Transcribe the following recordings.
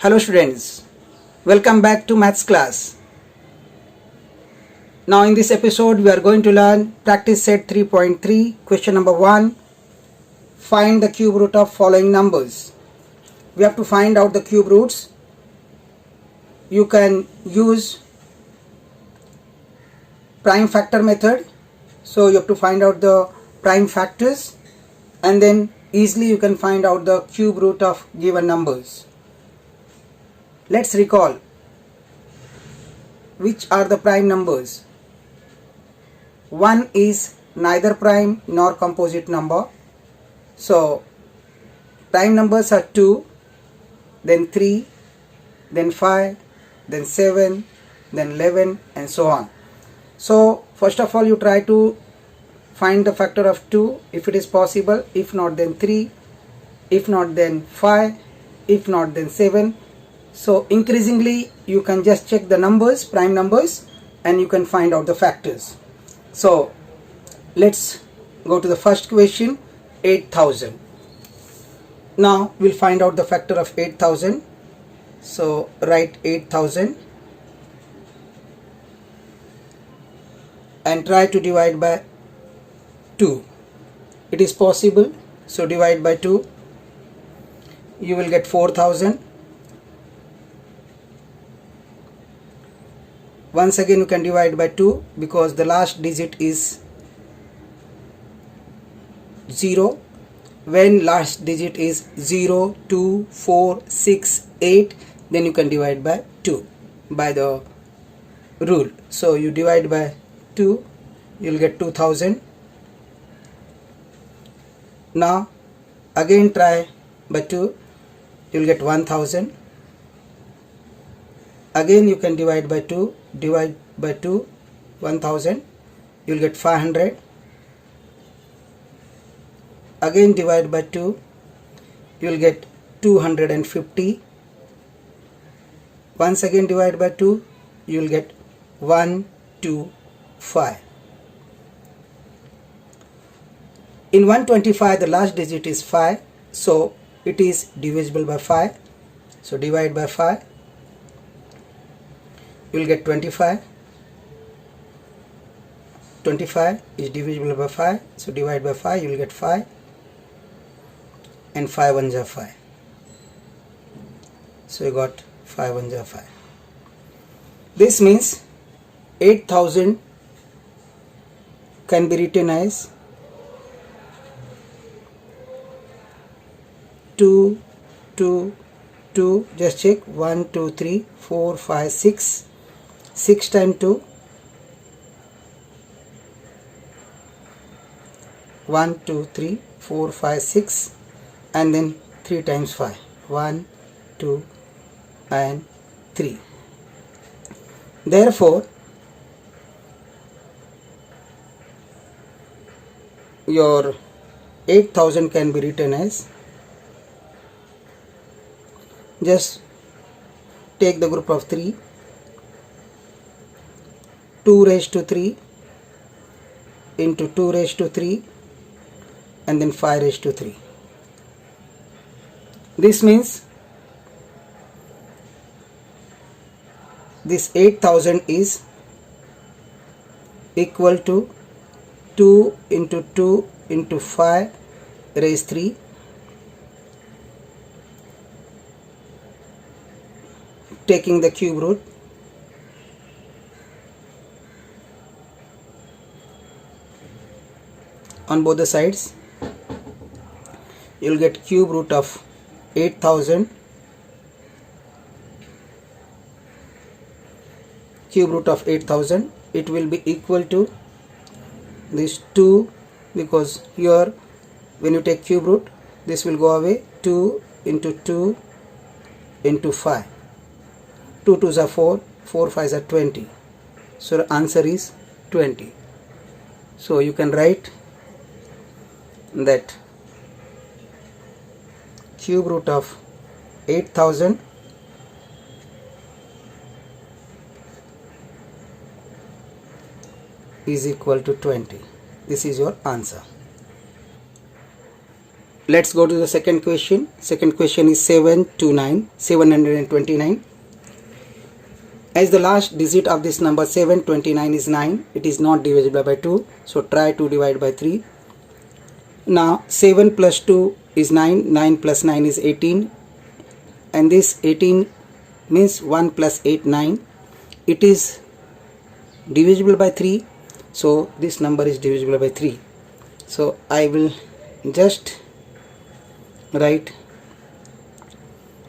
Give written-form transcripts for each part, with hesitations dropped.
Hello students, welcome back to maths class. Now in this episode we are going to learn practice set 3.3 question number 1. Find the cube root of following numbers. We have to find out the cube roots. You can use prime factor method. So you have to find out the prime factors and then easily you can find out the cube root of given numbers. Let's recall which are the prime numbers. 1 is neither prime nor composite number. So prime numbers are 2, then 3, then 5, then 7, then 11 and so on. So first of all you try to find the factor of 2 if it is possible, if not then 3, if not then 5, if not then 7. So increasingly you can just check the numbers, prime numbers, and you can find out the factors. So let's go to the first question, 8,000. Now we'll find out the factor of 8,000. So write 8,000 and try to divide by 2. It is possible, so divide by 2. You will get 4,000. Once again you can divide by 2 because the last digit is 0. When last digit is 0, 2, 4, 6, 8, then you can divide by 2 by the rule. So you divide by 2, you will get 2,000. Now again try by 2, you will get 1,000. Again you can divide by 2, divide by 2, 1000, you will get 500. Again divide by 2, you will get 250. Once again divide by 2, you will get 125. In 125 the last digit is 5, so it is divisible by 5. So divide by 5. You will get 25. 25 is divisible by 5, so divide by 5, you will get 5, and 5 ones are 5. So you got 5 ones are 5. This means 8,000 can be written as 2, 2, 2. Just check 1, 2, 3, 4, 5, 6. 6 times 2, 1, 2, 3, 4, 5, 6, and then 3 times 5, 1, 2, and 3. Therefore, your 8,000 can be written as, just take the group of 3, 2 raised to 3 into 2 raised to 3 and then 5 raised to 3. This means this 8,000 is equal to 2 into 2 into 5 raised 3 taking the cube root. On both the sides, you will get cube root of 8,000. Cube root of 8,000. It will be equal to this 2, because here when you take cube root, this will go away. 2 into 2 into 5. 2 2s are 4. 4 5s are 20. So the answer is 20. So you can write that cube root of 8,000 is equal to 20. This is your answer. let's go to the second question. Second question is 729. As the last digit of this number 729 is 9, it is not divisible by 2. So try to divide by 3. Now 7 plus 2 is 9. 9 plus 9 is 18. And this 18 means 1 plus 8, 9. It is divisible by 3. So this number is divisible by 3. So I will just write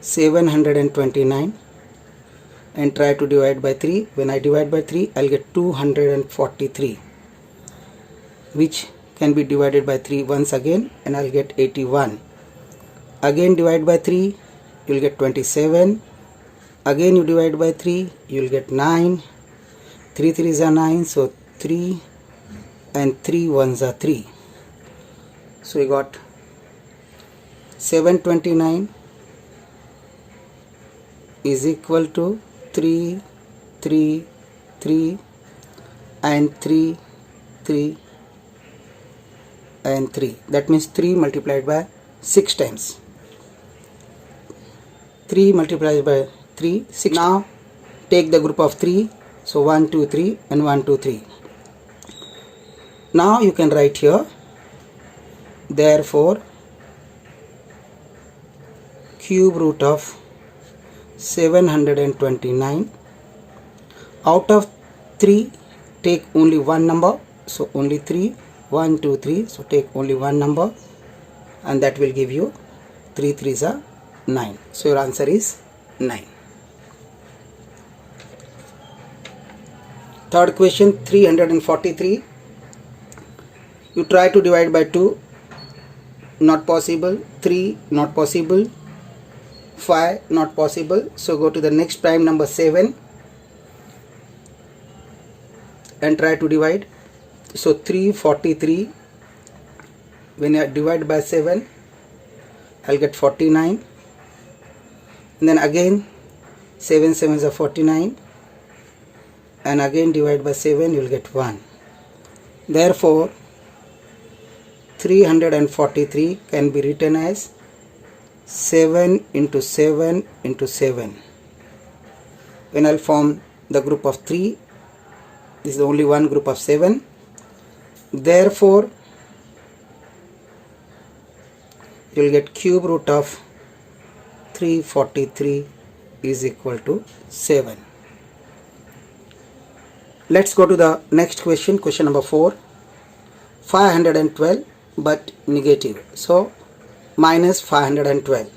729 and try to divide by 3. When I divide by 3, I'll get 243, which can be divided by 3 once again, and I'll get 81. Again divide by 3, you'll get 27. Again you divide by 3, you'll get 9. 3 3s are 9, so 3 and 3 1s are 3. So you got 729 is equal to 3 3 3 and 3 3 and 3. That means 3 multiplied by 6 times. 3 multiplied by 3, 6. Now take the group of 3. So 1 2 3 and 1 2 3. Now you can write here, therefore cube root of 729, out of 3 take only one number, so only 3, 1 2 3, so take only one number, and that will give you 3 3s are 9. So your answer is 9. Third question, 343. You try to divide by 2, not possible. 3, not possible. 5, not possible. So go to the next prime number 7 and try to divide. So 343, when I divide by 7, I'll get 49. And then again 7 7s are 49, and again divide by 7, you will get 1. Therefore 343 can be written as 7 into 7 into 7. When I'll form the group of 3, this is only one group of 7. Therefore you will get cube root of 343 is equal to 7. Let's go to the next question, question number 4. 512 but negative, so minus 512.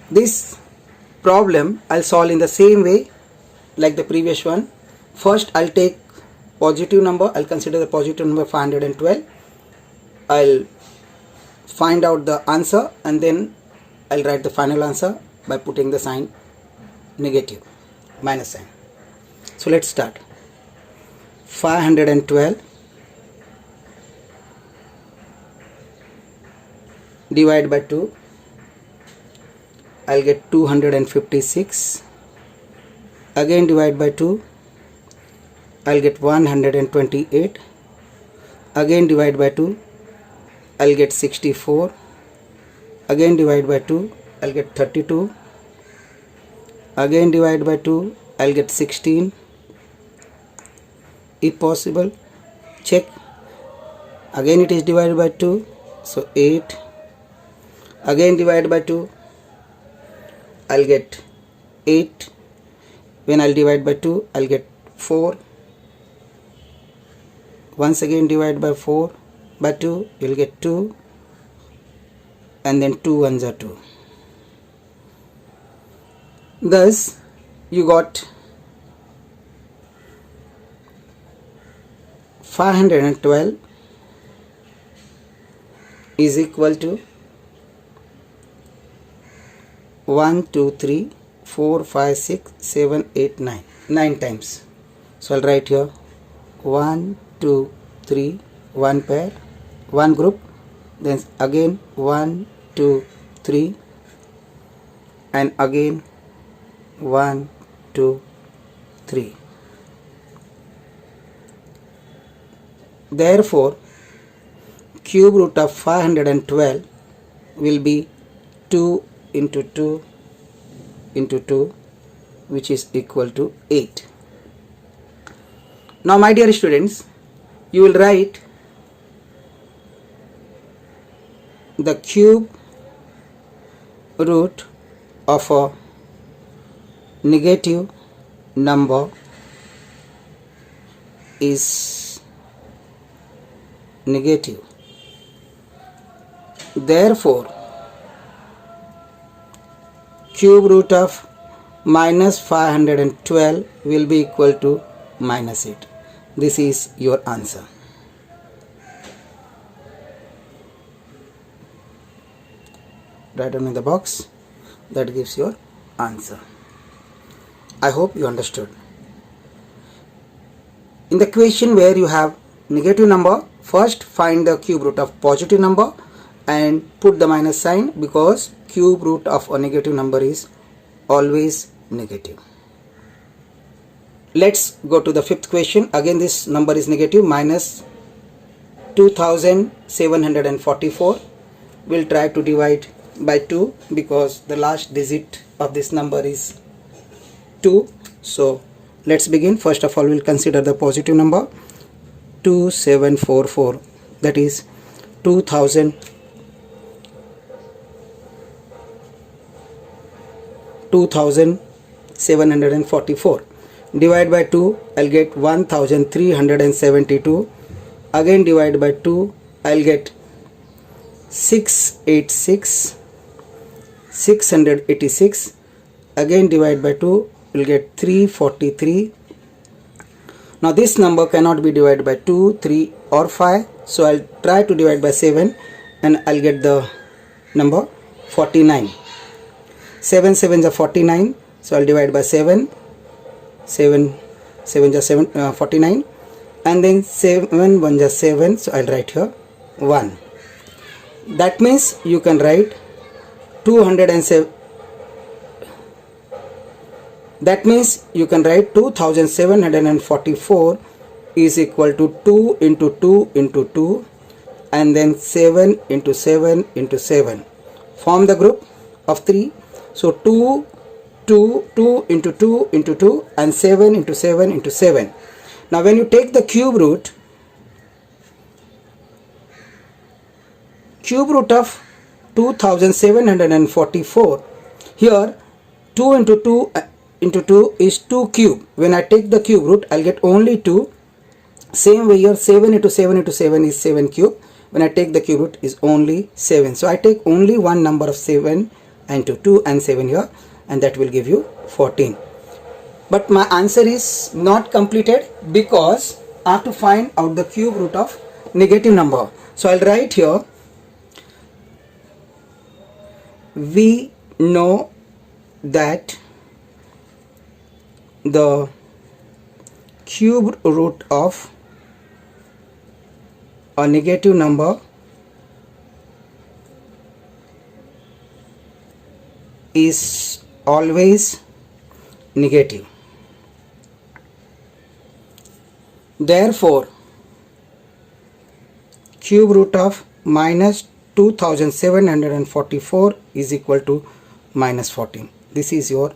This problem I'll solve in the same way like the previous one. First I'll take positive number, I'll consider the positive number 512. I'll find out the answer and then I'll write the final answer by putting the sign negative, minus sign. So let's start. 512 divide by 2, I'll get 256. Again divide by 2, I'll get 128. Again divide by 2, I'll get 64. Again divide by 2, I'll get 32. Again divide by 2, I'll get 16. If possible, check. Again it is divided by 2, so 8. Again divide by 2, I'll get 8. When I'll divide by 2, I'll get 4. Once again divide by 4 by 2, you'll get 2, and then 2 ones are 2. Thus you got 512 is equal to 1 2 3 4 5 6 7 8 9, 9 times. So I'll write here 1 2 3, one pair, one group, then again 1 2 3, and again 1 2 3. Therefore cube root of 512 will be 2 into 2 into 2, which is equal to 8. Now my dear students, you will write the cube root of a negative number is negative. Therefore, cube root of minus 512 will be equal to minus 8. This is your answer. Write down in the box. That gives your answer. I hope you understood. In the question where you have negative number, first find the cube root of positive number and put the minus sign, because cube root of a negative number is always negative. Let's go to the fifth question. Again this number is negative, minus 2744. We'll try to divide by 2 because the last digit of this number is 2. So let's begin. First of all, we'll consider the positive number 2744, that is 2744. Divide by 2, I'll get 1372. Again divide by 2, I'll get 686. Again divide by 2, we'll get 343. Now this number cannot be divided by 2, 3 or 5. So I'll try to divide by 7 and I'll get the number 49. 7 7s are 49. So I'll divide by 7. 7 7 is 49. And then 7 1 is 7. So I'll write here 1. That means you can write 207. That means you can write 2744 is equal to 2 into 2 into 2 and then 7 into 7 into 7. Form the group of 3. So 2 into 2 into 2 and 7 into 7 into 7. Now when you take the cube root of 2744, here 2 into 2 into 2 is 2 cube. When I take the cube root, I'll get only 2. Same way here, 7 into 7 into 7 is 7 cube. When I take the cube root is only 7. So I take only one number of 7 into 2 and 7 here, and that will give you 14. But my answer is not completed because I have to find out the cube root of negative number. So I'll write here, we know that the cube root of a negative number is always negative. Therefore, cube root of minus 2744 is equal to minus 14. This is your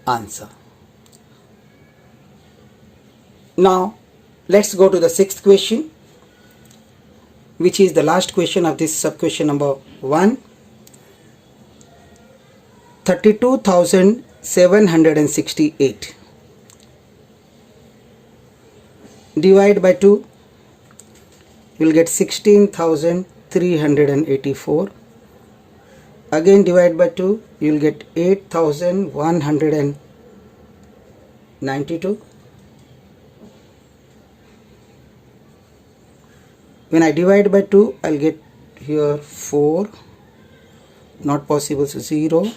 answer. Now let's go to the sixth question, which is the last question of this sub question number 1. 32,768 divide by 2, you will get 16,384. Again divide by 2, you will get 8,192. When I divide by 2, I'll get here 4, not possible, so 0,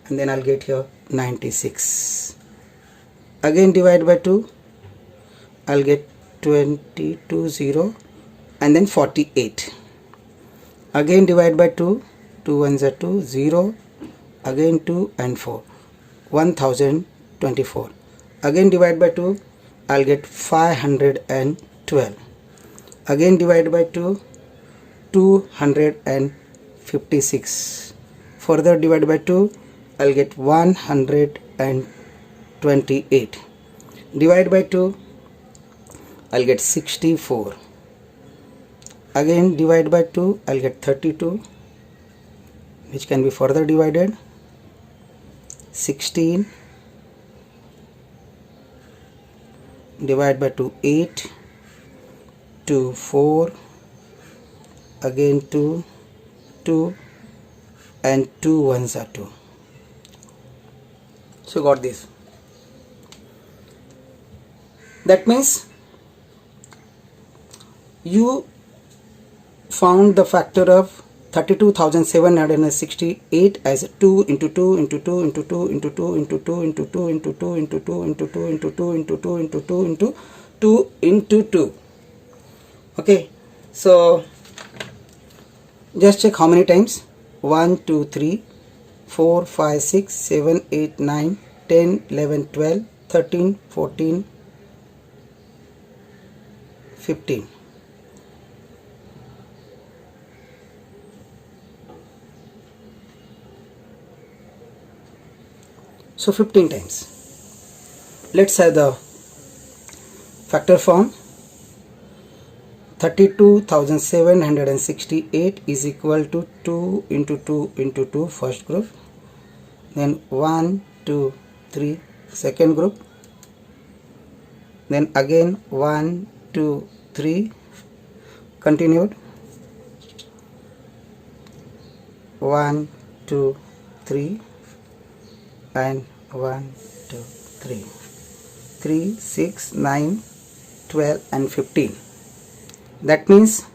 and then I'll get here 96. Again divide by 2, I'll get 220, and then 48. Again divide by 2, 2 ones are 2, 0, again 2 and 4, 1024. Again divide by 2, I'll get 512. Again divide by 2, 256. Further divide by 2, I'll get 128. Divide by 2, I'll get 64. Again divide by 2, I'll get 32, which can be further divided. 16. Divide by 2, 8. 2, 4. Again 2, 2, and 2 ones are 2. So got this. That means you found the factor of 32,768 as 2 into 2 into 2 into 2 into 2 into 2 into 2 into 2 into 2 into 2 into 2 into 2 into 2 into 2 into 2. Okay, so just check how many times. 1, 2, 3, 4, 5, 6, 7, 8, 9, 10, 11, 12, 13, 14, 15. So 15 times. Let's have the factor form. 32,768 is equal to 2 into 2 into 2 first group, then 1, 2, 3 second group, then again 1, 2, 3 continued, 1, 2, 3 and 1, 2, 3, 3, 6, 9, 12 and 15. That means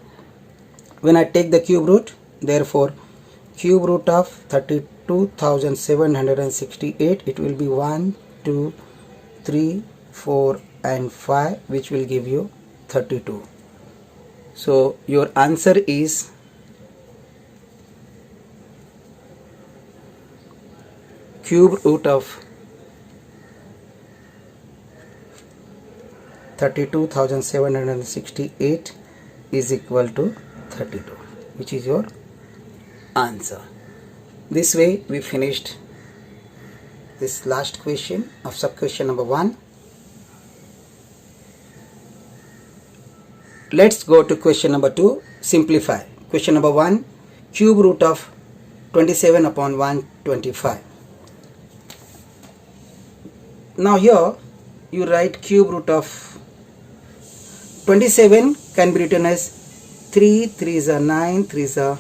when I take the cube root, therefore cube root of 32,768, it will be 1, 2, 3, 4 and 5, which will give you 32. So your answer is cube root of 32,768 is equal to 32, which is your answer. This way we finished this last question of sub question number 1. Let's go to question number 2. Simplify. Question number 1, cube root of 27 upon 125. Now here you write cube root of 27 can be written as 3 3s are 9, 3s are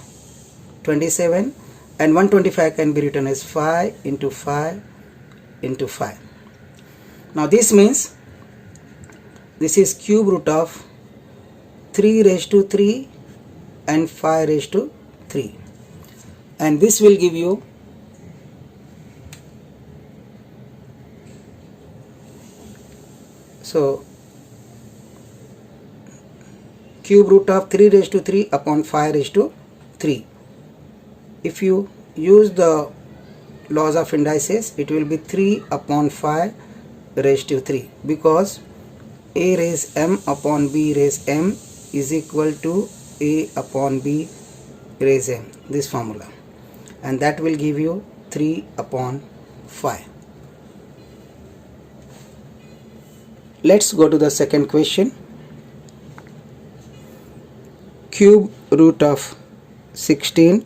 27, and 125 can be written as 5 into 5 into 5. Now this means this is cube root of 3 raised to 3 and 5 raised to 3, and this will give you cube root of 3 raised to 3 upon 5 raised to 3. If you use the laws of indices, it will be 3 upon 5 raised to 3, because a raise m upon b raise m is equal to a upon b raise m, this formula, and that will give you 3 upon 5. Let's go to the second question. Cube root of 16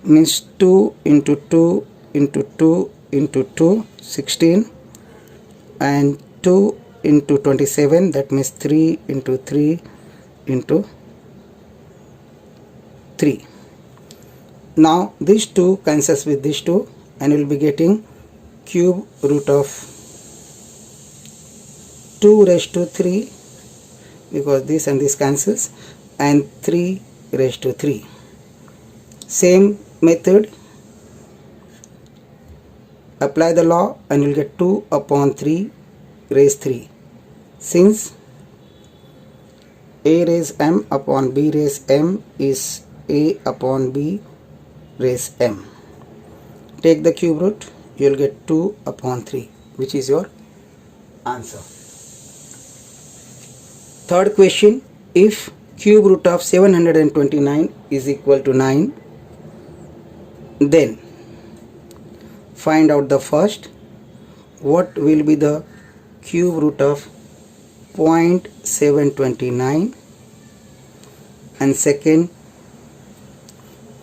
means 2 into 2 into 2 into 2, 16, and 2 into 27, that means 3 into 3 into 3. Now these 2 cancels with these 2, and you will be getting cube root of 2 raised to 3, because this and this cancels, and 3 raised to 3. Same method, apply the law and you will get 2 upon 3 raise 3. Since a raise m upon b raise m is a upon b raise m, take the cube root, you will get 2 upon 3, which is your answer. Third question, if cube root of 729 is equal to 9. Then find out the first. What will be the cube root of 0.729, and second,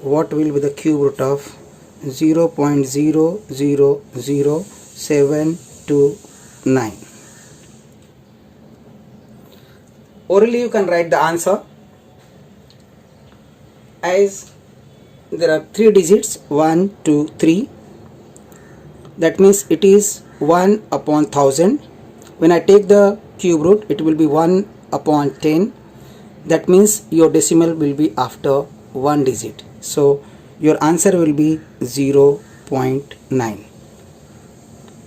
what will be the cube root of 0.000729. Orally you can write the answer as there are 3 digits 1, 2, 3. That means it is 1 upon 1000. When I take the cube root, it will be 1 upon 10. That means your decimal will be after 1 digit. So your answer will be 0.9.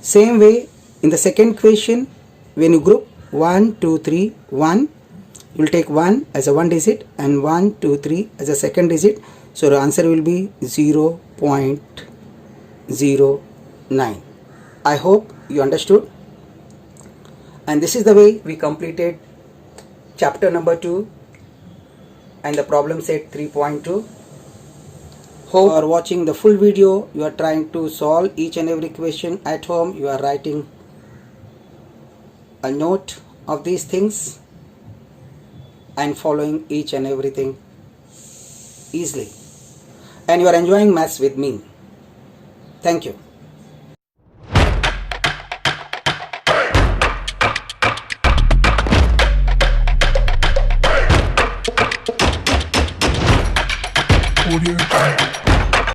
Same way in the second question, when you group 1, 2, 3, 1, you will take 1 as a 1 digit and 1, 2, 3 as a second digit. So the answer will be 0.09. I hope you understood. And this is the way we completed chapter number 2 and the problem set 3.2. Hope you are watching the full video. You are trying to solve each and every question at home. You are writing a note of these things and following each and everything easily. And you are enjoying maths with me. Thank you. Audio.